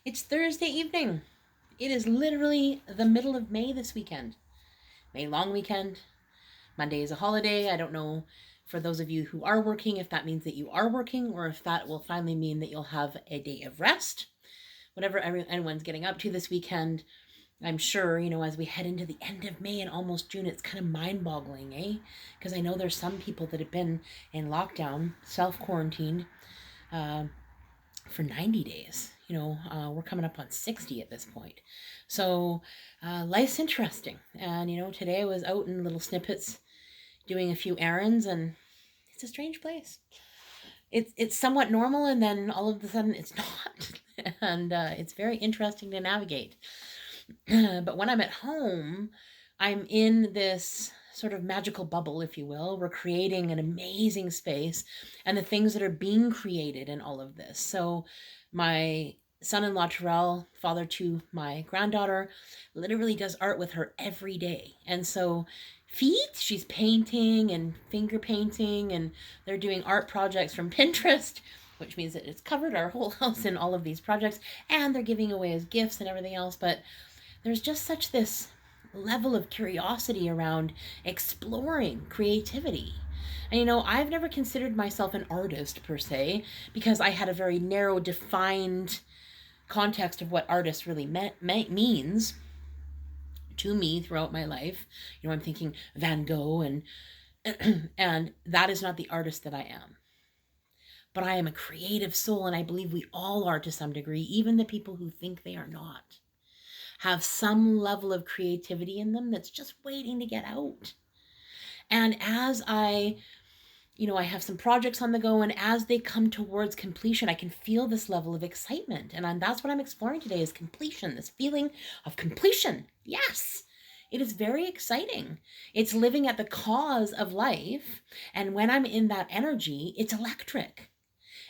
It's Thursday evening. It is literally the middle of May this weekend. May long weekend. Monday is a holiday. I don't know for those of you who are working if that means that you are working or if that will finally mean that you'll have a day of rest. Whatever anyone's getting up to this weekend, I'm sure, as we head into the end of May and almost June, it's kind of mind boggling, eh? Because I know there's some people that have been in lockdown, self quarantined, uh, for 90 days. We're coming up on 60 at this point. So life's interesting. And, today I was out in little snippets doing a few errands, and it's a strange place. It's somewhat normal, and then all of a sudden it's not. And it's very interesting to navigate. But when I'm at home, I'm in this sort of magical bubble, if you will. We're creating an amazing space and the things that are being created in all of this. So, my son in law, Terrell, father to my granddaughter, literally does art with her every day. And so, she's painting and finger painting, and they're doing art projects from Pinterest, which means that it's covered our whole house in all of these projects, and they're giving away as gifts and everything else. But there's just such this level of curiosity around exploring creativity. And I've never considered myself an artist per se because I had a very narrow, defined context of what artist really means to me throughout my life. I'm thinking Van Gogh and and that is not the artist that I am. But I am a creative soul, and I believe we all are to some degree, even the people who think they are not have some level of creativity in them that's just waiting to get out. And as I have some projects on the go, and as they come towards completion, I can feel this level of excitement. And that's what I'm exploring today is completion, this feeling of completion. Yes. It is very exciting. It's living at the cause of life. And when I'm in that energy, it's electric.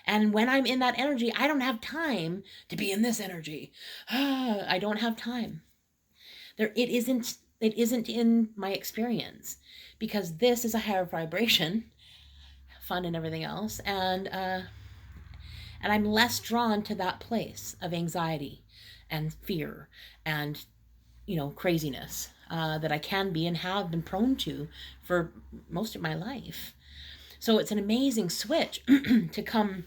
And when I'm in that energy, I don't have time to be in this energy. I don't have time. It isn't in my experience because this is a higher vibration, fun and everything else, and I'm less drawn to that place of anxiety and fear and craziness that I can be and have been prone to for most of my life. So it's an amazing switch to come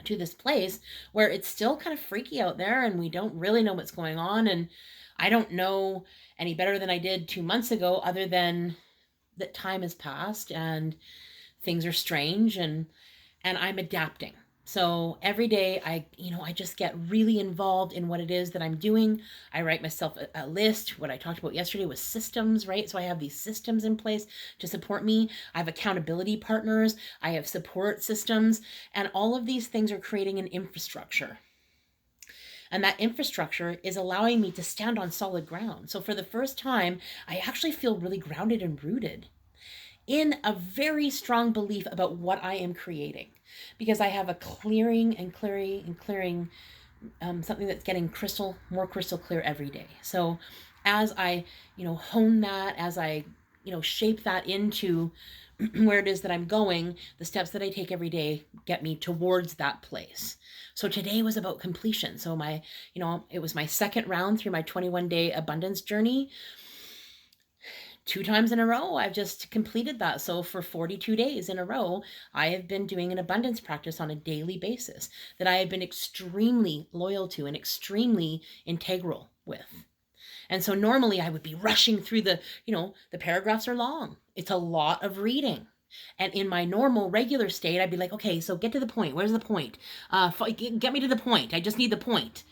to this place where it's still kind of freaky out there and we don't really know what's going on. And I don't know any better than I did 2 months ago, other than that time has passed and things are strange, and I'm adapting. So every day I just get really involved in what it is that I'm doing. I write myself a list. What I talked about yesterday was systems, right? So I have these systems in place to support me. I have accountability partners. I have support systems, and all of these things are creating an infrastructure. And that infrastructure is allowing me to stand on solid ground. So for the first time, I actually feel really grounded and rooted in a very strong belief about what I am creating, because I have a clearing and clearing and clearing, something that's getting more crystal clear every day. So as I, hone that, as I, shape that into where it is that I'm going, the steps that I take every day get me towards that place. So today was about completion. So it was my second round through my 21-day abundance journey. 2 times in a row, I've just completed that. So for 42 days in a row, I have been doing an abundance practice on a daily basis that I have been extremely loyal to and extremely integral with. And so normally I would be rushing through the paragraphs are long. It's a lot of reading. And in my normal, regular state, I'd be like, okay, so get to the point. Where's the point? Get me to the point. I just need the point.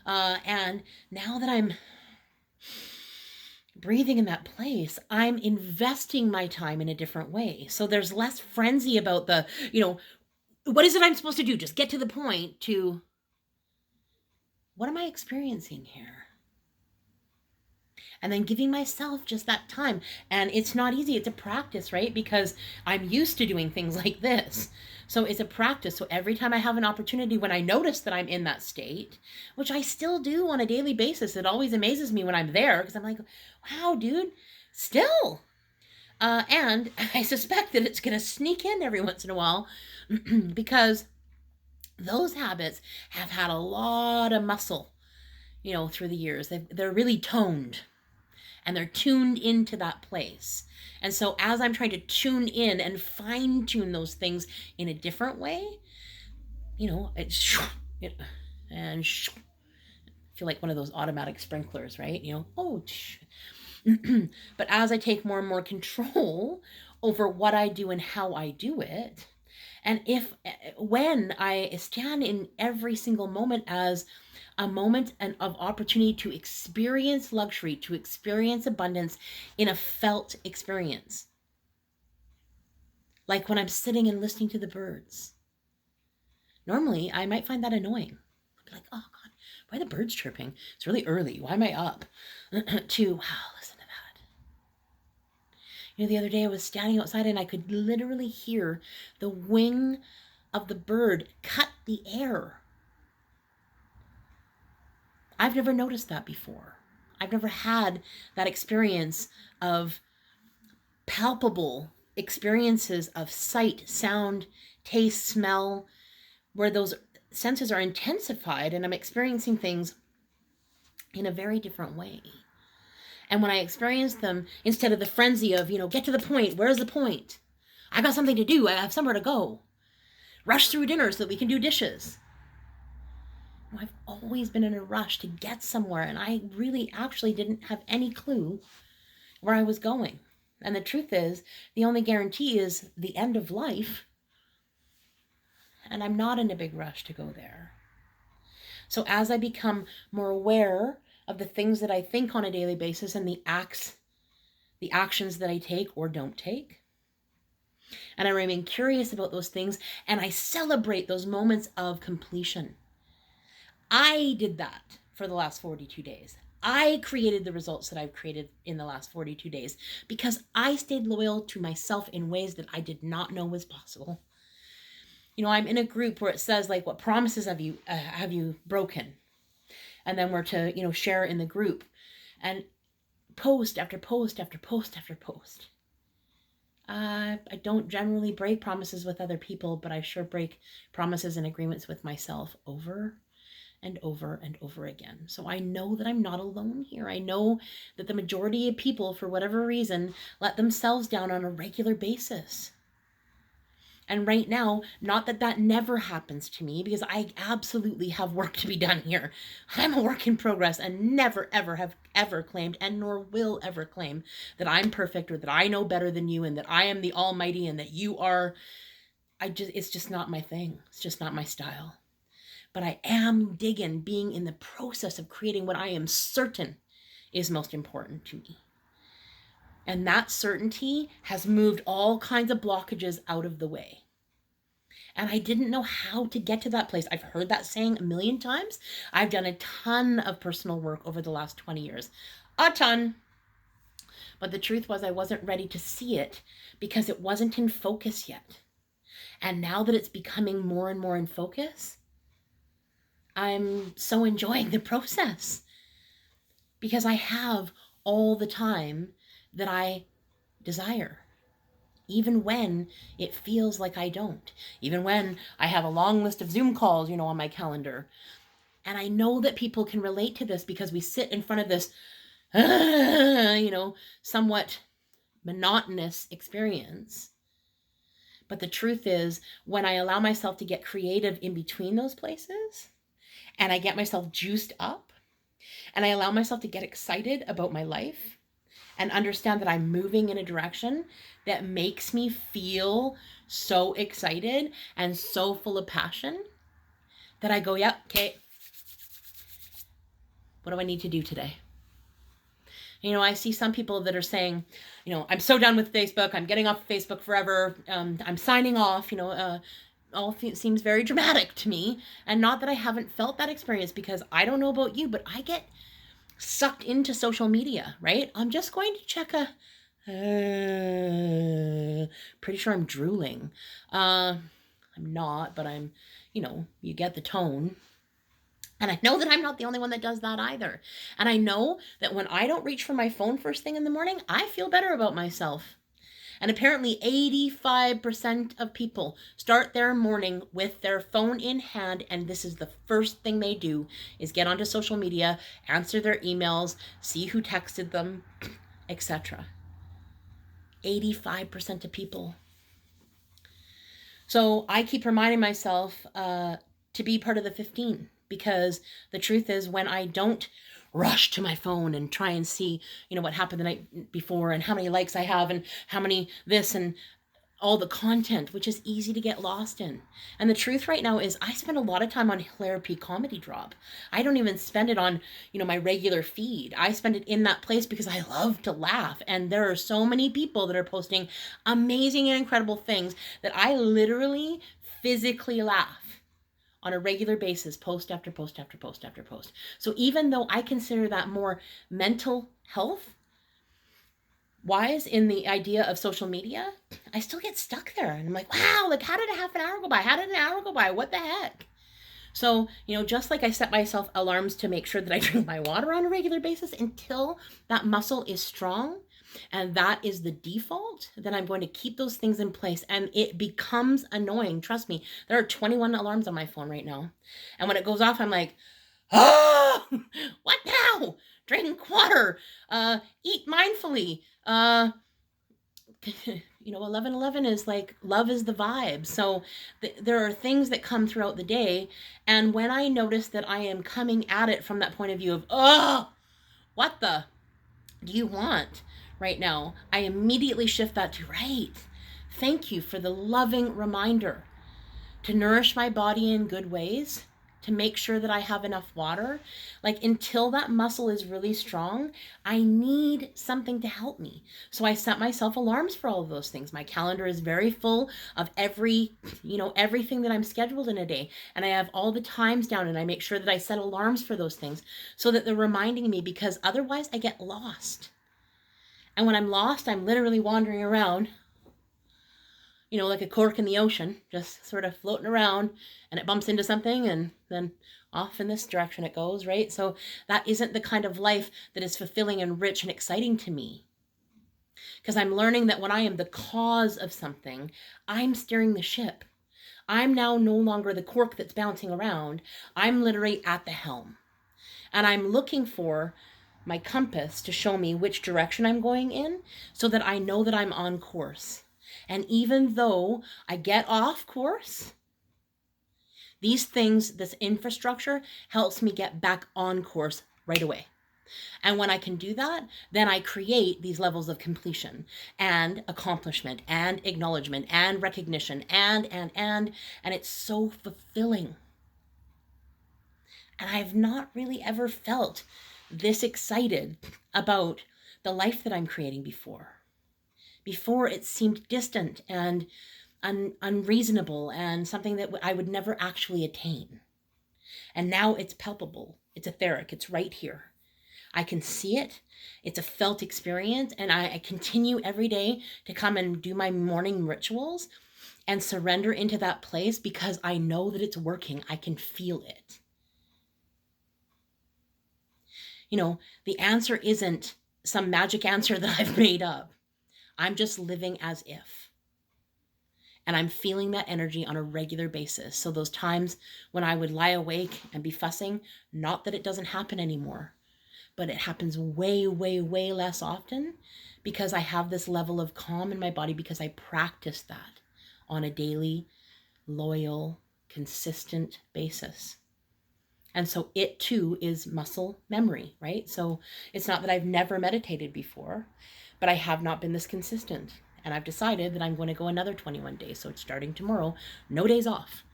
And now that I'm breathing in that place, I'm investing my time in a different way. So there's less frenzy about what is it I'm supposed to do? Just get to the point, to what am I experiencing here? And then giving myself just that time. And it's not easy. It's a practice, right? Because I'm used to doing things like this. So it's a practice. So every time I have an opportunity, when I notice that I'm in that state, which I still do on a daily basis, it always amazes me when I'm there because I'm like, wow, dude, still. And I suspect that it's going to sneak in every once in a while because those habits have had a lot of muscle, through the years. They're really toned, and they're tuned into that place. And so as I'm trying to tune in and fine tune those things in a different way, it and feel like one of those automatic sprinklers, right? But as I take more and more control over what I do and how I do it, and when I stand in every single moment as a moment of opportunity to experience luxury, to experience abundance in a felt experience. Like when I'm sitting and listening to the birds. Normally, I might find that annoying. I'd be like, oh God, why are the birds chirping? It's really early. Why am I up? To, wow, listen to that. The other day I was standing outside and I could literally hear the wing of the bird cut the air. I've never noticed that before. I've never had that experience of palpable experiences of sight, sound, taste, smell, where those senses are intensified and I'm experiencing things in a very different way. And when I experience them, instead of the frenzy of, get to the point, where's the point? I got something to do, I have somewhere to go. Rush through dinner so that we can do dishes. I've always been in a rush to get somewhere, and I really actually didn't have any clue where I was going. And the truth is, the only guarantee is the end of life, and I'm not in a big rush to go there. So as I become more aware of the things that I think on a daily basis and the actions that I take or don't take, and I remain curious about those things, and I celebrate those moments of completion. I did that for the last 42 days. I created the results that I've created in the last 42 days because I stayed loyal to myself in ways that I did not know was possible. I'm in a group where it says, like, what promises have you broken? And then we're to, share in the group and post after post after post after post. I don't generally break promises with other people, but I sure break promises and agreements with myself over and over and over again. So I know that I'm not alone here. I know that the majority of people, for whatever reason, let themselves down on a regular basis. And right now, not that that never happens to me, because I absolutely have work to be done here. I'm a work in progress and never, ever have ever claimed, and nor will ever claim, that I'm perfect or that I know better than you and that I am the almighty and that you are. It's just not my thing. It's just not my style. But I am digging being in the process of creating what I am certain is most important to me. And that certainty has moved all kinds of blockages out of the way. And I didn't know how to get to that place. I've heard that saying a million times. I've done a ton of personal work over the last 20 years. A ton. But the truth was I wasn't ready to see it because it wasn't in focus yet. And now that it's becoming more and more in focus, I'm so enjoying the process because I have all the time that I desire, even when it feels like I don't, even when I have a long list of Zoom calls, on my calendar. And I know that people can relate to this because we sit in front of this, somewhat monotonous experience. But the truth is, when I allow myself to get creative in between those places, and I get myself juiced up, and I allow myself to get excited about my life and understand that I'm moving in a direction that makes me feel so excited and so full of passion, that I go, yep, okay, what do I need to do today? I see some people that are saying, I'm so done with Facebook. I'm getting off Facebook forever. I'm signing off, all seems very dramatic to me. And not that I haven't felt that experience, because I don't know about you, but I get sucked into social media, right? I'm just going to check pretty sure I'm drooling. I'm not, but I'm, you get the tone. And I know that I'm not the only one that does that either. And I know that when I don't reach for my phone first thing in the morning, I feel better about myself. And apparently 85% of people start their morning with their phone in hand, and this is the first thing they do is get onto social media, answer their emails, see who texted them, etc. 85% of people. So I keep reminding myself to be part of the 15, because the truth is, when I don't rush to my phone and try and see, what happened the night before and how many likes I have and how many this and all the content, which is easy to get lost in. And the truth right now is I spend a lot of time on Hilaire P. Comedy Drop. I don't even spend it on, my regular feed. I spend it in that place because I love to laugh. And there are so many people that are posting amazing and incredible things that I literally physically laugh on a regular basis, post after post after post after post. So even though I consider that more mental health wise in the idea of social media, I still get stuck there. And I'm like, wow, like how did a half an hour go by? How did an hour go by? What the heck? So, just like I set myself alarms to make sure that I drink my water on a regular basis until that muscle is strong, and that is the default, then I'm going to keep those things in place. And it becomes annoying. Trust me, there are 21 alarms on my phone right now. And when it goes off, I'm like, oh, what now? Drink water, eat mindfully. 11:11 is like, love is the vibe. So there are things that come throughout the day. And when I notice that I am coming at it from that point of view of, oh, what the do you want right now? I immediately shift that to, right, thank you for the loving reminder to nourish my body in good ways, to make sure that I have enough water. Like, until that muscle is really strong, I need something to help me. So I set myself alarms for all of those things. My calendar is very full of everything that I'm scheduled in a day. And I have all the times down, and I make sure that I set alarms for those things so that they're reminding me, because otherwise I get lost. And when I'm lost, I'm literally wandering around, like a cork in the ocean, just sort of floating around, and it bumps into something and then off in this direction it goes, right? So that isn't the kind of life that is fulfilling and rich and exciting to me. Because I'm learning that when I am the cause of something, I'm steering the ship. I'm now no longer the cork that's bouncing around. I'm literally at the helm. And I'm looking for my compass to show me which direction I'm going in so that I know that I'm on course. And even though I get off course, these things, this infrastructure helps me get back on course right away. And when I can do that, then I create these levels of completion and accomplishment and acknowledgement and recognition and it's so fulfilling. And I've not really ever felt this excited about the life that I'm creating before. Before, it seemed distant and unreasonable and something that I would never actually attain. And now it's palpable. It's etheric. It's right here. I can see it. It's a felt experience. And I continue every day to come and do my morning rituals and surrender into that place because I know that it's working. I can feel it. The answer isn't some magic answer that I've made up. I'm just living as if. And I'm feeling that energy on a regular basis. So those times when I would lie awake and be fussing, not that it doesn't happen anymore, but it happens way, way, way less often because I have this level of calm in my body because I practice that on a daily, loyal, consistent basis. And so it too is muscle memory, right? So it's not that I've never meditated before, but I have not been this consistent. And I've decided that I'm going to go another 21 days. So it's starting tomorrow. No days off.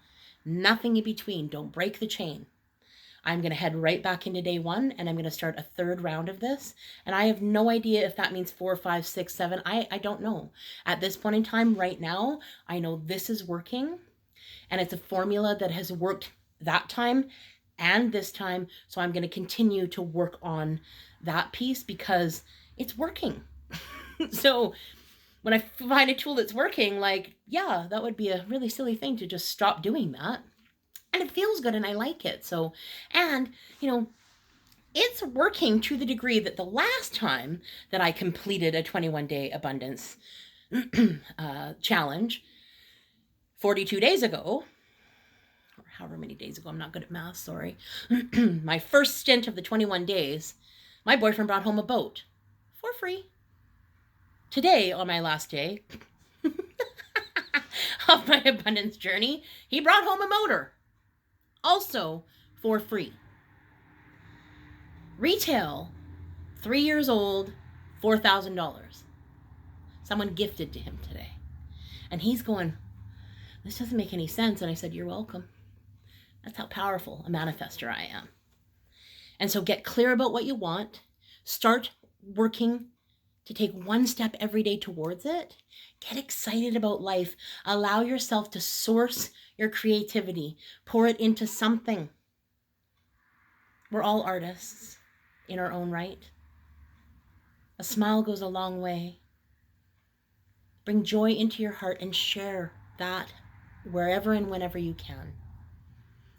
Nothing in between. Don't break the chain. I'm going to head right back into day 1 and I'm going to start a third round of this. And I have no idea if that means 4, 5, 6, 7. I don't know. At this point in time, right now, I know this is working. And it's a formula that has worked that time and this time. So I'm going to continue to work on that piece because it's working. So when I find a tool that's working, that would be a really silly thing to just stop doing that. And it feels good and I like it. So, and, it's working to the degree that the last time that I completed a 21-day abundance, challenge 42 days ago, or however many days ago, I'm not good at math, sorry. My first stint of the 21 days, my boyfriend brought home a boat for free. Today, on my last day of my abundance journey, he brought home a motor, also for free. Retail, 3 years old, $4,000. Someone gifted to him today. And he's going, this doesn't make any sense. And I said, you're welcome. That's how powerful a manifester I am. And so get clear about what you want. Start working to take one step every day towards it. Get excited about life. Allow yourself to source your creativity. Pour it into something. We're all artists in our own right. A smile goes a long way. Bring joy into your heart and share that wherever and whenever you can.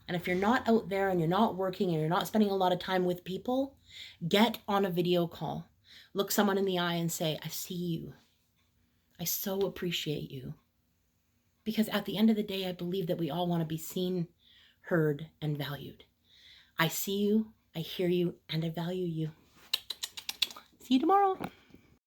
And if you're not out there and you're not working and you're not spending a lot of time with people, get on a video call. Look someone in the eye and say, I see you. I so appreciate you. Because at the end of the day, I believe that we all want to be seen, heard, and valued. I see you, I hear you, and I value you. See you tomorrow.